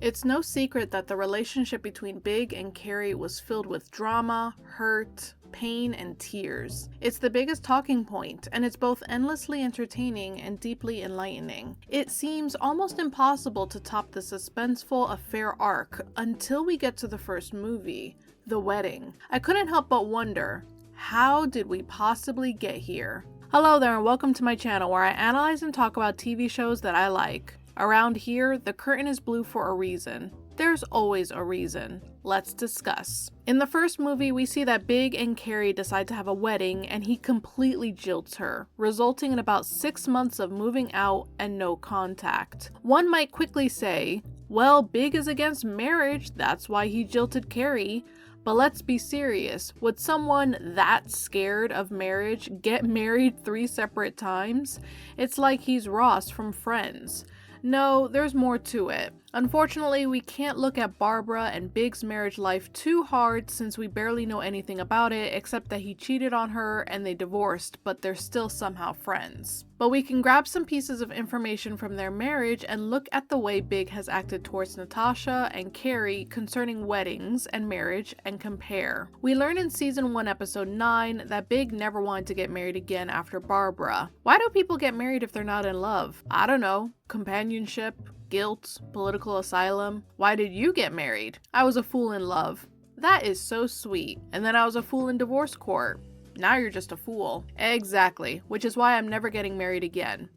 It's no secret that the relationship between Big and Carrie was filled with drama, hurt, pain, and tears. It's the biggest talking point, and it's both endlessly entertaining and deeply enlightening. It seems almost impossible to top the suspenseful affair arc until we get to the first movie, The Wedding. I couldn't help but wonder, how did we possibly get here? Hello there and welcome to my channel where I analyze and talk about TV shows that I like. Around here, the curtain is blue for a reason. There's always a reason. Let's discuss. In the first movie, we see that Big and Carrie decide to have a wedding and he completely jilts her, resulting in about 6 months of moving out and no contact. One might quickly say, well, Big is against marriage, that's why he jilted Carrie. But let's be serious, would someone that scared of marriage get married 3 separate times? It's like he's Ross from Friends. No, there's more to it. Unfortunately, we can't look at Barbara and Big's marriage life too hard since we barely know anything about it except that he cheated on her and they divorced, but they're still somehow friends. But we can grab some pieces of information from their marriage and look at the way Big has acted towards Natasha and Carrie concerning weddings and marriage and compare. We learn in season 1 episode 9 that Big never wanted to get married again after Barbara. Why do people get married if they're not in love? I don't know. Companionship? Guilt? Political asylum? Why did you get married? I was a fool in love. That is so sweet. And then I was a fool in divorce court. Now you're just a fool. Exactly, which is why I'm never getting married again.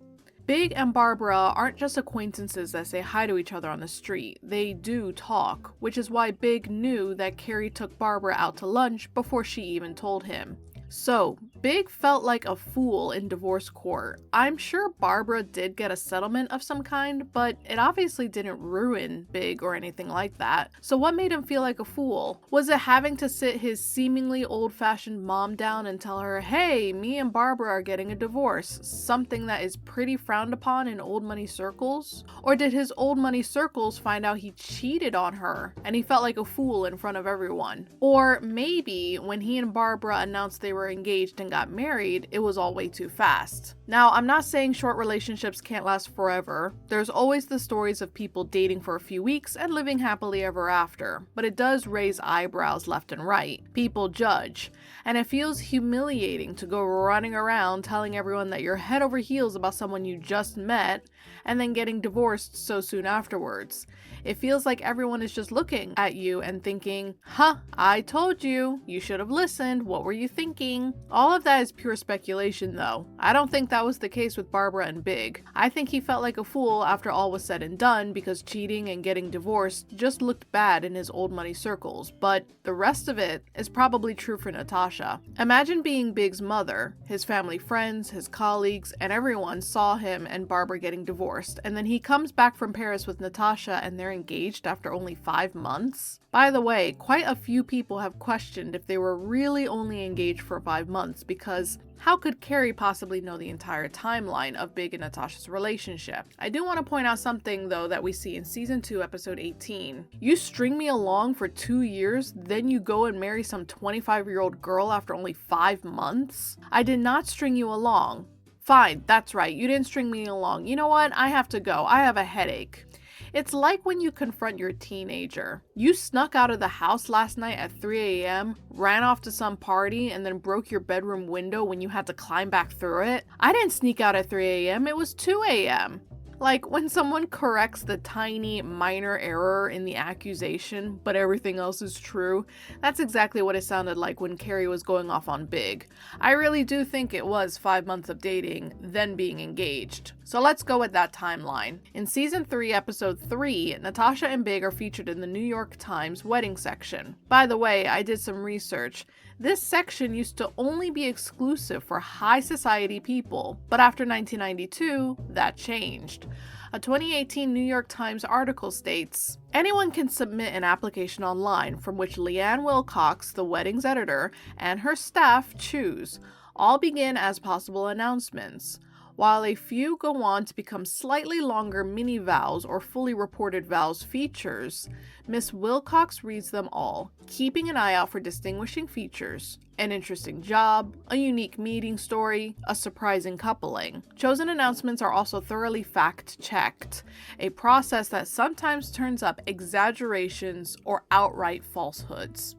Big and Barbara aren't just acquaintances that say hi to each other on the street. They do talk, which is why Big knew that Carrie took Barbara out to lunch before she even told him. So, Big felt like a fool in divorce court. I'm sure Barbara did get a settlement of some kind, but it obviously didn't ruin Big or anything like that. So what made him feel like a fool? Was it having to sit his seemingly old-fashioned mom down and tell her, hey, me and Barbara are getting a divorce, something that is pretty frowned upon in old money circles? Or did his old money circles find out he cheated on her and he felt like a fool in front of everyone? Or maybe when he and Barbara announced they were engaged and got married, it was all way too fast. Now, I'm not saying short relationships can't last forever. There's always the stories of people dating for a few weeks and living happily ever after, but it does raise eyebrows left and right. People judge, and it feels humiliating to go running around telling everyone that you're head over heels about someone you just met and then getting divorced so soon afterwards. It feels like everyone is just looking at you and thinking, huh, I told you, you should have listened, what were you thinking? All of that is pure speculation though. I don't think that was the case with Barbara and Big. I think he felt like a fool after all was said and done because cheating and getting divorced just looked bad in his old money circles, but the rest of it is probably true for Natasha. Imagine being Big's mother. His family friends, his colleagues, and everyone saw him and Barbara getting divorced, and then he comes back from Paris with Natasha and they're engaged after only 5 months. By the way, quite a few people have questioned if they were really only engaged for 5 months because how could Carrie possibly know the entire timeline of Big and Natasha's relationship? I do want to point out something though that we see in season 2 episode 18. You string me along for 2 years, then you go and marry some 25-year-old girl after only 5 months? I did not string you along. Fine, that's right, you didn't string me along. You know what? I have to go. I have a headache. It's like when you confront your teenager. You snuck out of the house last night at 3 a.m., ran off to some party, and then broke your bedroom window when you had to climb back through it. I didn't sneak out at 3 a.m., it was 2 a.m. Like when someone corrects the tiny minor error in the accusation, but everything else is true. That's exactly what it sounded like when Carrie was going off on Big. I really do think it was 5 months of dating, then being engaged. So let's go with that timeline. In season 3, episode 3, Natasha and Big are featured in the New York Times wedding section. By the way, I did some research. This section used to only be exclusive for high society people, but after 1992, that changed. A 2018 New York Times article states, anyone can submit an application online from which Leanne Wilcox, the wedding's editor, and her staff choose. All begin as possible announcements. While a few go on to become slightly longer mini vows or fully reported vows features, Miss Wilcox reads them all, keeping an eye out for distinguishing features. an interesting job, a unique meeting story, a surprising coupling. Chosen announcements are also thoroughly fact-checked, a process that sometimes turns up exaggerations or outright falsehoods.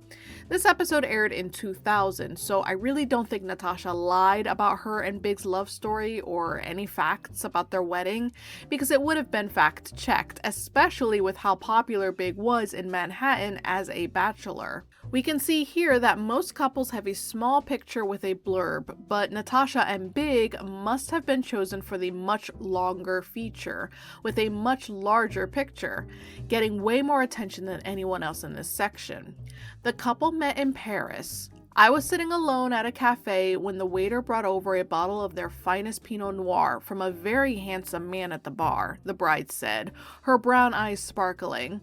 This episode aired in 2000, so I really don't think Natasha lied about her and Big's love story or any facts about their wedding, because it would have been fact-checked, especially with how popular Big was in Manhattan as a bachelor. We can see here that most couples have a small picture with a blurb, but Natasha and Big must have been chosen for the much longer feature, with a much larger picture, getting way more attention than anyone else in this section. The couple met in Paris. I was sitting alone at a cafe when the waiter brought over a bottle of their finest Pinot Noir from a very handsome man at the bar, the bride said, her brown eyes sparkling.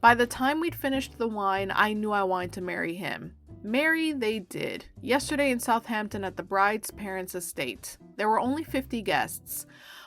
By the time we'd finished the wine, I knew I wanted to marry him. Marry they did, yesterday in Southampton at the bride's parents' estate. There were only 50 guests.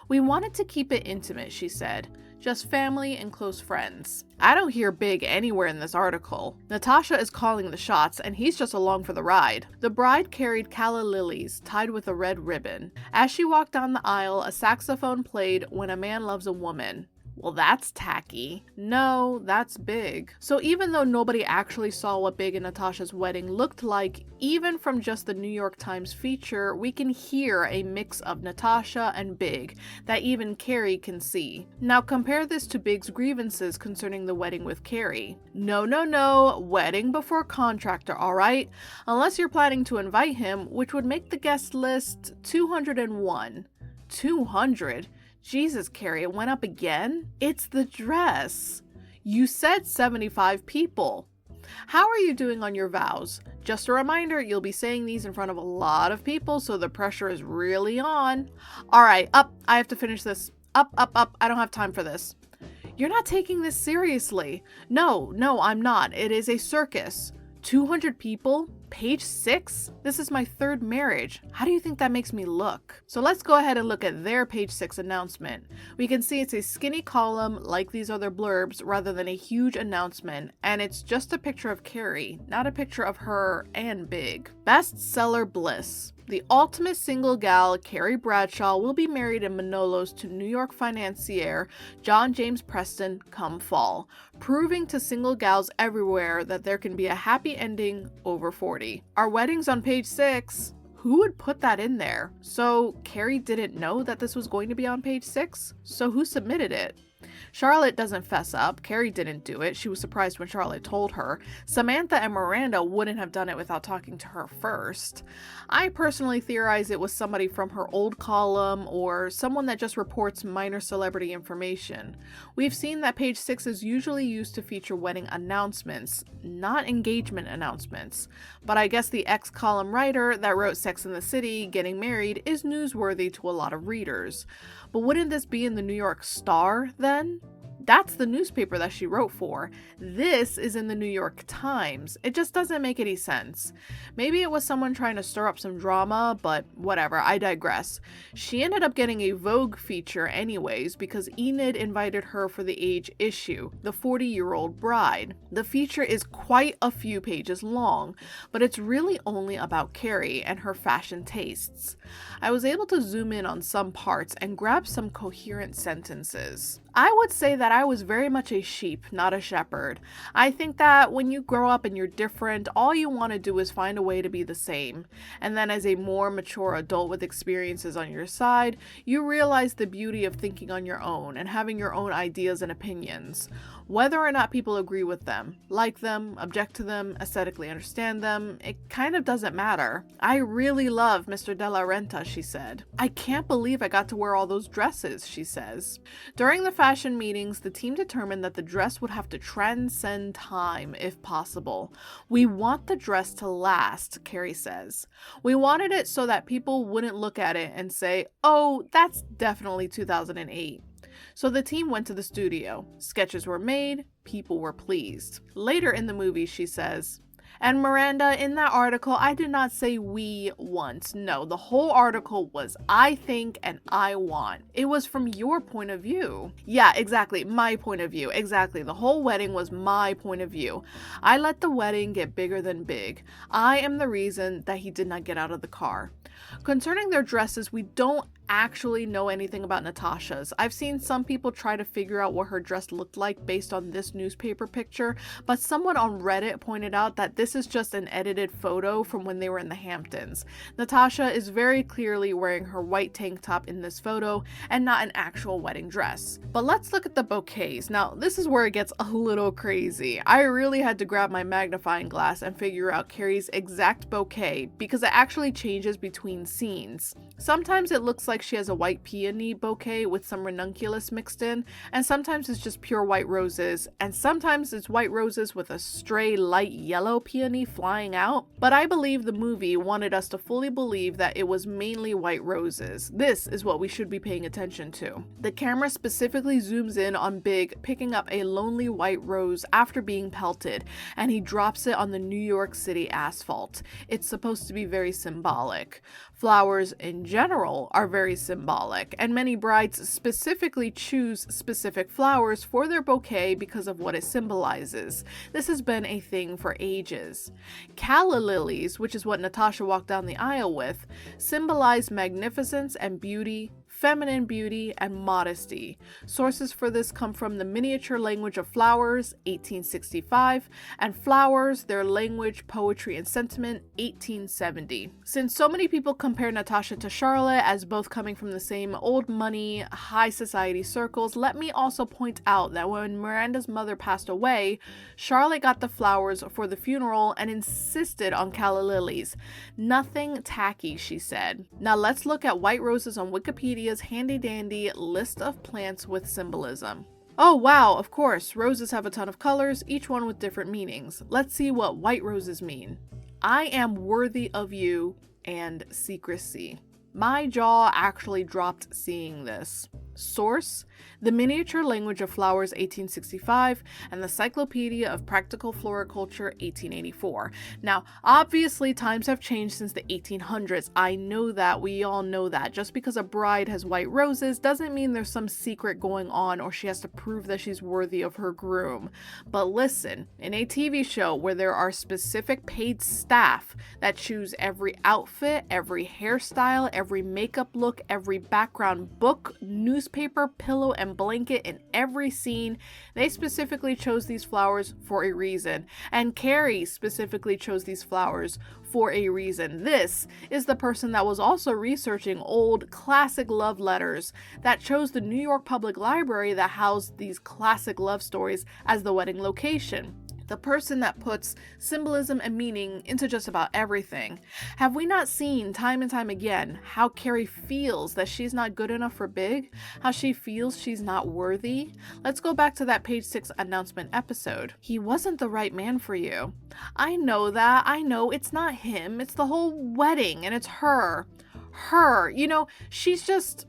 We wanted to keep it intimate, she said. Just family and close friends. I don't hear Big anywhere in this article. Natasha is calling the shots, and he's just along for the ride. The bride carried calla lilies tied with a red ribbon. As she walked down the aisle, a saxophone played When a Man Loves a Woman. Well, that's tacky. No, that's Big. So even though nobody actually saw what Big and Natasha's wedding looked like, even from just the New York Times feature, we can hear a mix of Natasha and Big that even Carrie can see. Now compare this to Big's grievances concerning the wedding with Carrie. No, wedding before contractor, alright? Unless you're planning to invite him, which would make the guest list 201. 200? Jesus, Carrie, it went up again? It's the dress. You said 75 people. How are you doing on your vows? Just a reminder, you'll be saying these in front of a lot of people, so the pressure is really on. Alright, up, I have to finish this. Up, I don't have time for this. You're not taking this seriously. No, I'm not. It is a circus. 200 people? Page 6? This is my third marriage. How do you think that makes me look? So let's go ahead and look at their page 6 announcement. We can see it's a skinny column like these other blurbs rather than a huge announcement, and it's just a picture of Carrie, not a picture of her and Big. Bestseller bliss. The ultimate single gal, Carrie Bradshaw, will be married in Manolos to New York financier John James Preston come fall, proving to single gals everywhere that there can be a happy ending over 40. Our wedding's on page 6. Who would put that in there? So Carrie didn't know that this was going to be on page 6? So who submitted it? Charlotte doesn't fess up. Carrie didn't do it. She was surprised when Charlotte told her. Samantha and Miranda wouldn't have done it without talking to her first. I personally theorize it was somebody from her old column or someone that just reports minor celebrity information. We've seen that page 6 is usually used to feature wedding announcements, not engagement announcements. But I guess the ex-column writer that wrote Sex and the City getting married is newsworthy to a lot of readers. But wouldn't this be in the New York Star then? That's the newspaper that she wrote for. This is in the New York Times. It just doesn't make any sense. Maybe it was someone trying to stir up some drama, but whatever, I digress. She ended up getting a Vogue feature anyways because Enid invited her for the Age issue, The 40-Year-Old Bride. The feature is quite a few pages long, but it's really only about Carrie and her fashion tastes. I was able to zoom in on some parts and grab some coherent sentences. I would say that I was very much a sheep, not a shepherd. I think that when you grow up and you're different, all you want to do is find a way to be the same. And then as a more mature adult with experiences on your side, you realize the beauty of thinking on your own and having your own ideas and opinions. Whether or not people agree with them, like them, object to them, aesthetically understand them, it kind of doesn't matter. I really love Mr. De La Renta, she said. I can't believe I got to wear all those dresses, she says. During the fashion meetings, the team determined that the dress would have to transcend time if possible. We want the dress to last, Carrie says. We wanted it so that people wouldn't look at it and say, oh, that's definitely 2008. So the team went to the studio. Sketches were made, people were pleased. Later in the movie, she says, And Miranda, in that article, I did not say we once. No, the whole article was I think and I want. It was from your point of view. Yeah, exactly. My point of view. Exactly. The whole wedding was my point of view. I let the wedding get bigger than big. I am the reason that he did not get out of the car. Concerning their dresses, we don't actually know anything about Natasha's. I've seen some people try to figure out what her dress looked like based on this newspaper picture, but someone on Reddit pointed out that this is just an edited photo from when they were in the Hamptons. Natasha is very clearly wearing her white tank top in this photo and not an actual wedding dress. But let's look at the bouquets. Now, this is where it gets a little crazy. I really had to grab my magnifying glass and figure out Carrie's exact bouquet because it actually changes between scenes. Sometimes it looks like she has a white peony bouquet with some ranunculus mixed in, and sometimes it's just pure white roses, and sometimes it's white roses with a stray light yellow peony flying out. But I believe the movie wanted us to fully believe that it was mainly white roses. This is what we should be paying attention to. The camera specifically zooms in on Big picking up a lonely white rose after being pelted, and he drops it on the New York City asphalt. It's supposed to be very symbolic. Flowers in general are very symbolic, and many brides specifically choose specific flowers for their bouquet because of what it symbolizes. This has been a thing for ages. Calla lilies, which is what Natasha walked down the aisle with, symbolize magnificence and beauty, feminine beauty, and modesty. Sources for this come from the Miniature Language of Flowers, 1865, and Flowers, Their Language, Poetry, and Sentiment, 1870. Since so many people compare Natasha to Charlotte as both coming from the same old money, high society circles, let me also point out that when Miranda's mother passed away, Charlotte got the flowers for the funeral and insisted on calla lilies. Nothing tacky, she said. Now let's look at white roses on Wikipedia's handy-dandy list of plants with symbolism. Oh wow, of course, roses have a ton of colors, each one with different meanings. Let's see what white roses mean. I am worthy of you and secrecy. My jaw actually dropped seeing this. Source: The Miniature Language of Flowers, 1865, and the Cyclopedia of Practical Floriculture, 1884. Now, obviously, times have changed since the 1800s. I know that. We all know that. Just because a bride has white roses doesn't mean there's some secret going on or she has to prove that she's worthy of her groom. But listen, in a TV show where there are specific paid staff that choose every outfit, every hairstyle, every makeup look, every background book, newspaper, pillow, and blanket in every scene, they specifically chose these flowers for a reason. And Carrie specifically chose these flowers for a reason. This is the person that was also researching old classic love letters that chose the New York Public Library that housed these classic love stories as the wedding location. The person that puts symbolism and meaning into just about everything. Have we not seen time and time again how Carrie feels that she's not good enough for Big? How she feels she's not worthy? Let's go back to that page 6 announcement episode. He wasn't the right man for you. I know that. I know it's not him. It's the whole wedding and it's her. Her. She's just...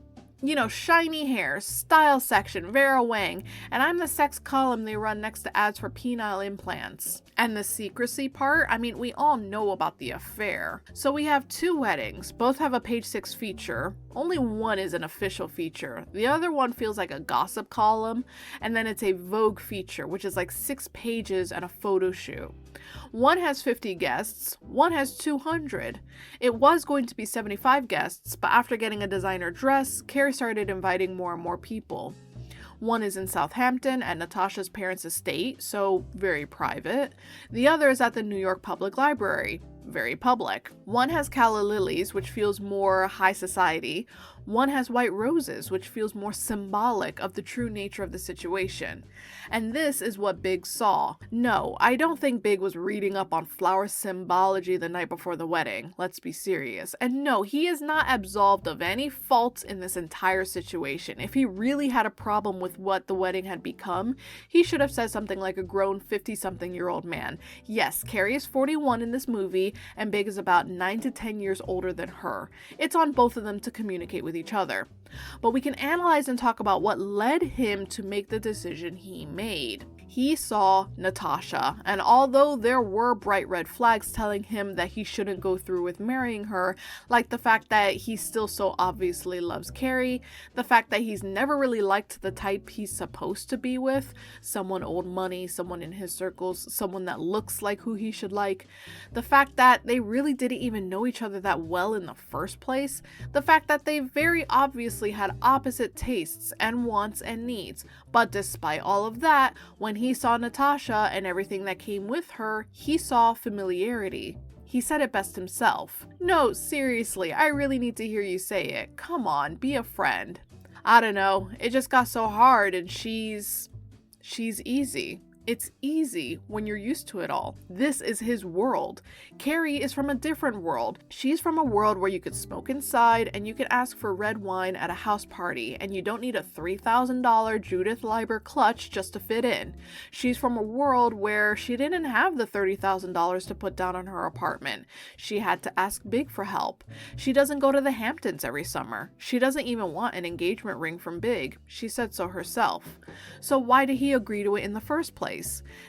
shiny hair, style section, Vera Wang, and I'm the sex column they run next to ads for penile implants. And the secrecy part, we all know about the affair. So we have 2 weddings, both have a page 6 feature. Only one is an official feature. The other one feels like a gossip column, and then it's a Vogue feature, which is like 6 pages and a photo shoot. One has 50 guests, one has 200. It was going to be 75 guests, but after getting a designer dress, Carrie started inviting more and more people. One is in Southampton at Natasha's parents' estate, so very private. The other is at the New York Public Library, very public. One has calla lilies, which feels more high society. One has white roses, which feels more symbolic of the true nature of the situation. And this is what Big saw. No, I don't think Big was reading up on flower symbology the night before the wedding. Let's be serious. And no, he is not absolved of any faults in this entire situation. If he really had a problem with what the wedding had become, he should have said something like a grown 50-something-year-old man. Yes, Carrie is 41 in this movie, and Big is about 9 to 10 years older than her. It's on both of them to communicate with each other. But we can analyze and talk about what led him to make the decision he made. He saw Natasha, and although there were bright red flags telling him that he shouldn't go through with marrying her, like the fact that he still so obviously loves Carrie, the fact that he's never really liked the type he's supposed to be with, someone old money, someone in his circles, someone that looks like who he should like, the fact that they really didn't even know each other that well in the first place, the fact that they very obviously had opposite tastes and wants and needs. But despite all of that, when he saw Natasha and everything that came with her, he saw familiarity. He said it best himself. No, seriously, I really need to hear you say it. Come on, be a friend. I don't know, it just got so hard, and she's easy. It's easy when you're used to it all. This is his world. Carrie is from a different world. She's from a world where you could smoke inside and you could ask for red wine at a house party and you don't need a $3,000 Judith Leiber clutch just to fit in. She's from a world where she didn't have the $30,000 to put down on her apartment. She had to ask Big for help. She doesn't go to the Hamptons every summer. She doesn't even want an engagement ring from Big. She said so herself. So why did he agree to it in the first place?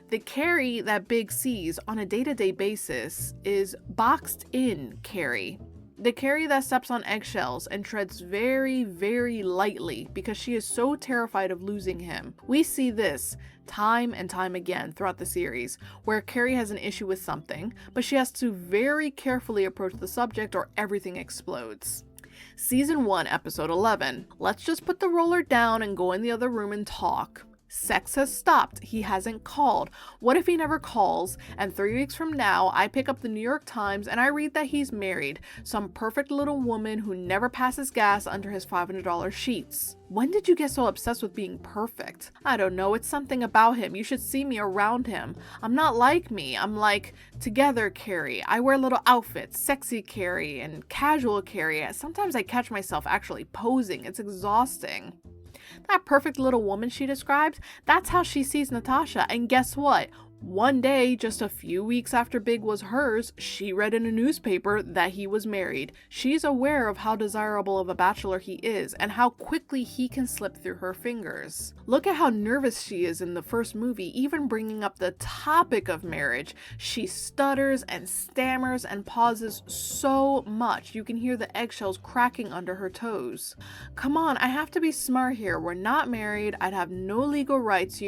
The Carrie that Big sees on a day-to-day basis is boxed in Carrie. The Carrie that steps on eggshells and treads very, very lightly because she is so terrified of losing him. We see this time and time again throughout the series, where Carrie has an issue with something, but she has to very carefully approach the subject or everything explodes. Season 1, Episode 11. Let's just put the roller down and go in the other room and talk. Sex has stopped. He hasn't called. What if he never calls, and 3 weeks from now, I pick up the New York Times and I read that he's married, some perfect little woman who never passes gas under his $500 sheets. When did you get so obsessed with being perfect? I don't know, it's something about him. You should see me around him. I'm not like me. I'm like, together Carrie. I wear little outfits, sexy Carrie and casual Carrie. Sometimes I catch myself actually posing. It's exhausting. That perfect little woman she describes, that's how she sees Natasha. And guess what? One day, just a few weeks after Big was hers, she read in a newspaper that he was married. She's aware of how desirable of a bachelor he is and how quickly he can slip through her fingers. Look at how nervous she is in the first movie, even bringing up the topic of marriage. She stutters and stammers and pauses so much. You can hear the eggshells cracking under her toes. Come on, I have to be smart here. We're not married. I'd have no legal rights,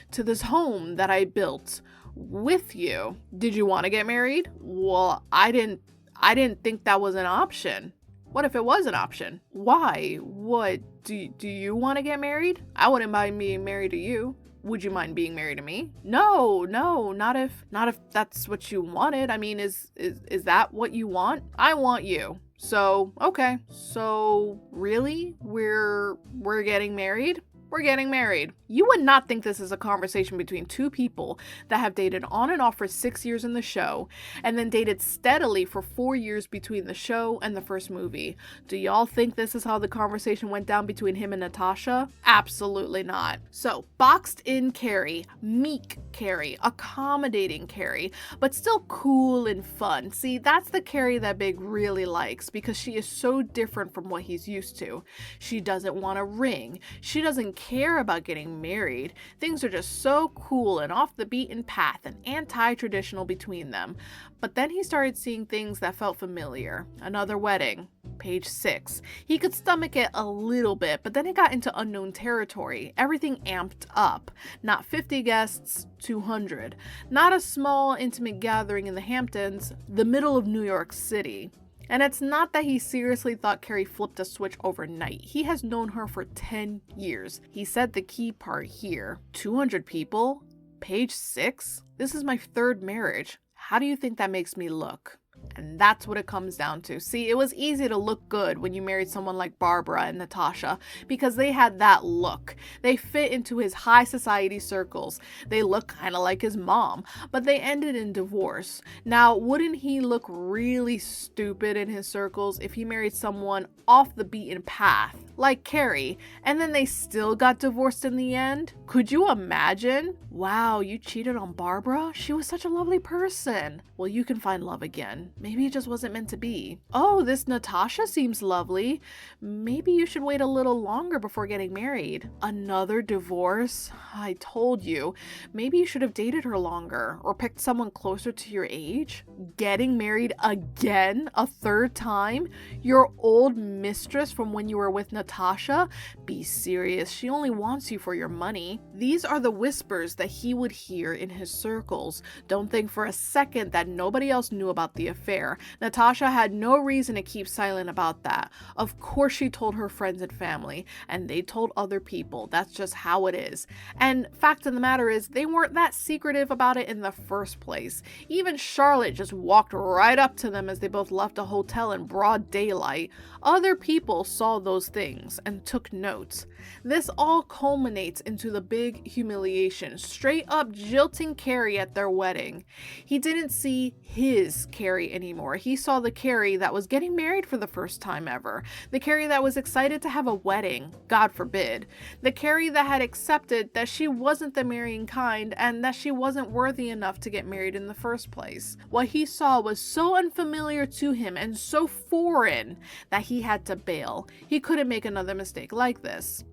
to this home that I built with you. Did you want to get married? Well, I didn't think that was an option. What if it was an option? Why? What? Do you want to get married? I wouldn't mind being married to you. Would you mind being married to me? No, not if that's what you wanted. I mean, is that what you want? I want you. So, okay. So, really? We're getting married? We're getting married. You would not think this is a conversation between two people that have dated on and off for 6 years in the show, and then dated steadily for 4 years between the show and the first movie. Do y'all think this is how the conversation went down between him and Natasha? Absolutely not. So, boxed in Carrie, meek Carrie, accommodating Carrie, but still cool and fun. See, that's the Carrie that Big really likes because she is so different from what he's used to. She doesn't want a ring. She doesn't care about getting married. Things are just so cool and off the beaten path and anti-traditional between them. But then he started seeing things that felt familiar. Another wedding. Page 6. He could stomach it a little bit, but then it got into unknown territory. Everything amped up. Not 50 guests, 200. Not a small, intimate gathering in the Hamptons, the middle of New York City. And it's not that he seriously thought Carrie flipped a switch overnight. He has known her for 10 years. He said the key part here. 200 people? Page 6? This is my 3rd marriage. How do you think that makes me look? And that's what it comes down to. See, it was easy to look good when you married someone like Barbara and Natasha because they had that look. They fit into his high society circles. They look kind of like his mom, but they ended in divorce. Now, wouldn't he look really stupid in his circles if he married someone off the beaten path, like Carrie, and then they still got divorced in the end? Could you imagine? Wow, you cheated on Barbara? She was such a lovely person. Well, you can find love again. again. Maybe it just wasn't meant to be. Oh, this Natasha seems lovely. Maybe you should wait a little longer before getting married. Another divorce? I told you. Maybe you should have dated her longer or picked someone closer to your age. Getting married again? A third time? Your old mistress from when you were with Natasha? Be serious. She only wants you for your money. These are the whispers that he would hear in his circles. Don't think for a second that nobody else knew about the affair. Natasha had no reason to keep silent about that. Of course she told her friends and family, and they told other people. That's just how it is. And fact of the matter is, they weren't that secretive about it in the first place. Even Charlotte just walked right up to them as they both left a hotel in broad daylight. Other people saw those things and took notes. This all culminates into the big humiliation, straight up jilting Carrie at their wedding. He didn't see his Carrie anymore. He saw the Carrie that was getting married for the first time ever. The Carrie that was excited to have a wedding, God forbid. The Carrie that had accepted that she wasn't the marrying kind and that she wasn't worthy enough to get married in the first place. What he saw was so unfamiliar to him and so foreign that he had to bail. He couldn't make another mistake like this.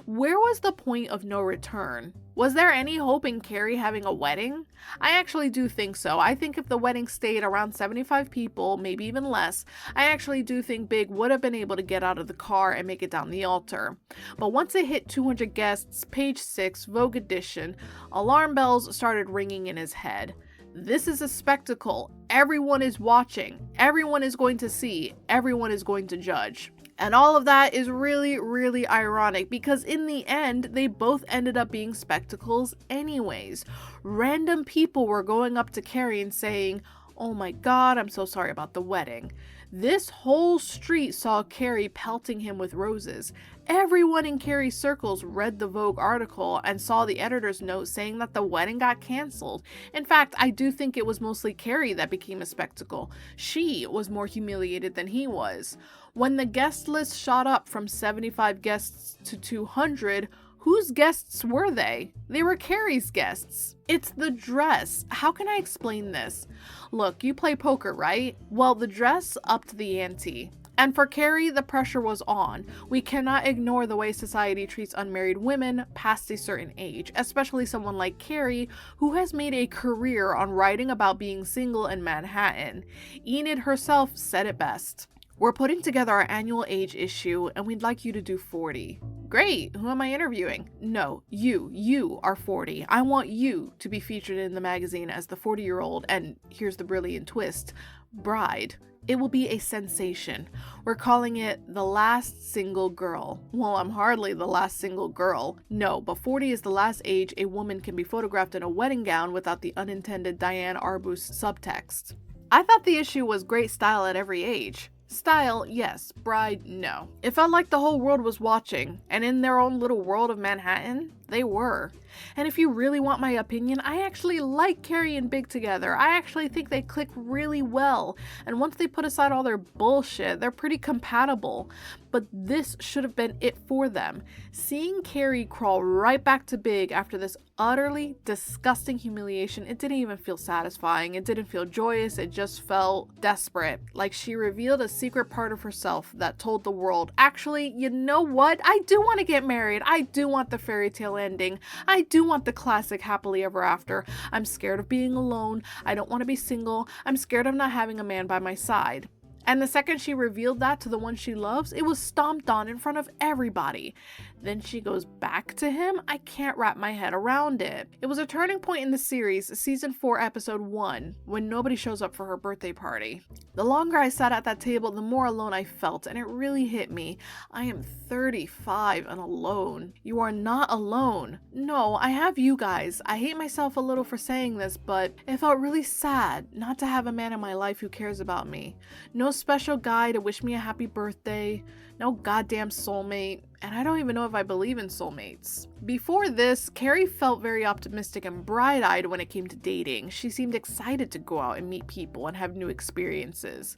Where was the point of no return? Was there any hope in Carrie having a wedding? I actually do think so. I think if the wedding stayed around 75 people, maybe even less, I actually do think Big would have been able to get out of the car and make it down the altar. But once it hit 200 guests, page 6, Vogue edition, alarm bells started ringing in his head. This is a spectacle. Everyone is watching. Everyone is going to see. Everyone is going to judge. And all of that is really, really ironic because in the end, they both ended up being spectacles anyways. Random people were going up to Carrie and saying, "Oh my God, I'm so sorry about the wedding." This whole street saw Carrie pelting him with roses. Everyone in Carrie's circles read the Vogue article and saw the editor's note saying that the wedding got canceled. In fact, I do think it was mostly Carrie that became a spectacle. She was more humiliated than he was. When the guest list shot up from 75 guests to 200, whose guests were they? They were Carrie's guests. It's the dress. How can I explain this? Look, you play poker, right? Well, the dress upped the ante. And for Carrie, the pressure was on. We cannot ignore the way society treats unmarried women past a certain age, especially someone like Carrie, who has made a career on writing about being single in Manhattan. Enid herself said it best. "We're putting together our annual age issue, and we'd like you to do 40. Great, who am I interviewing? No, you are 40. I want you to be featured in the magazine as the 40-year-old, and here's the brilliant twist, bride. It will be a sensation. We're calling it The Last Single Girl." Well, I'm hardly the last single girl. No, but 40 is the last age a woman can be photographed in a wedding gown without the unintended Diane Arbus subtext. I thought the issue was great style at every age. Style, yes. Bride, no. It felt like the whole world was watching, and in their own little world of Manhattan, they were. And if you really want my opinion, I actually like Carrie and Big together. I actually think they click really well, and once they put aside all their bullshit, they're pretty compatible. But this should have been it for them. Seeing Carrie crawl right back to Big after this utterly disgusting humiliation, it didn't even feel satisfying. It didn't feel joyous. It just felt desperate. Like she revealed a secret part of herself that told the world, actually, you know what? I do want to get married. I do want the fairy tale ending. I do want the classic happily ever after. I'm scared of being alone. I don't want to be single. I'm scared of not having a man by my side. And the second she revealed that to the one she loves, it was stomped on in front of everybody. Then she goes back to him? I can't wrap my head around it. It was a turning point in the series, season 4, episode 1, when nobody shows up for her birthday party. The longer I sat at that table, the more alone I felt, and it really hit me. I am 35 and alone. You are not alone. No, I have you guys. I hate myself a little for saying this, but it felt really sad not to have a man in my life who cares about me. No special guy to wish me a happy birthday. No goddamn soulmate. And I don't even know if I believe in soulmates. Before this, Carrie felt very optimistic and bright-eyed when it came to dating. She seemed excited to go out and meet people and have new experiences.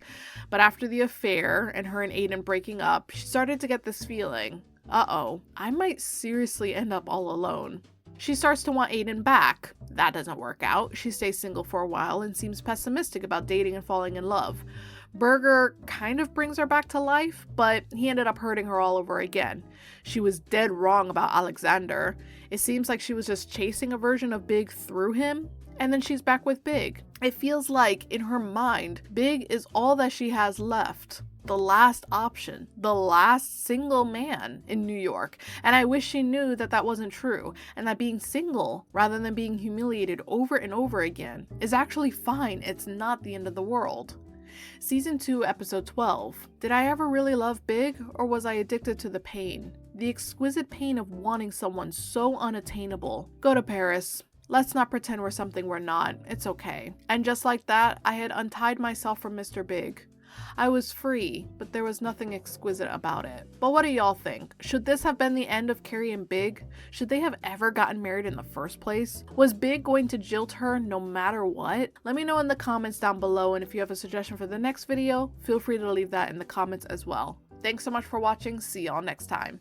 But after the affair and her and Aiden breaking up, she started to get this feeling, uh-oh, I might seriously end up all alone. She starts to want Aiden back. That doesn't work out. She stays single for a while and seems pessimistic about dating and falling in love. Berger kind of brings her back to life, but he ended up hurting her all over again. She was dead wrong about Alexander. It seems like she was just chasing a version of Big through him, and then she's back with Big. It feels like, in her mind, Big is all that she has left. The last option, the last single man in New York. And I wish she knew that that wasn't true, and that being single, rather than being humiliated over and over again, is actually fine. It's not the end of the world. Season 2, Episode 12. Did I ever really love Big, or was I addicted to the pain? The exquisite pain of wanting someone so unattainable. Go to Paris. Let's not pretend we're something we're not. It's okay. And just like that, I had untied myself from Mr. Big. I was free, but there was nothing exquisite about it. But what do y'all think? Should this have been the end of Carrie and Big? Should they have ever gotten married in the first place? Was Big going to jilt her no matter what? Let me know in the comments down below, and if you have a suggestion for the next video, feel free to leave that in the comments as well. Thanks so much for watching. See y'all next time.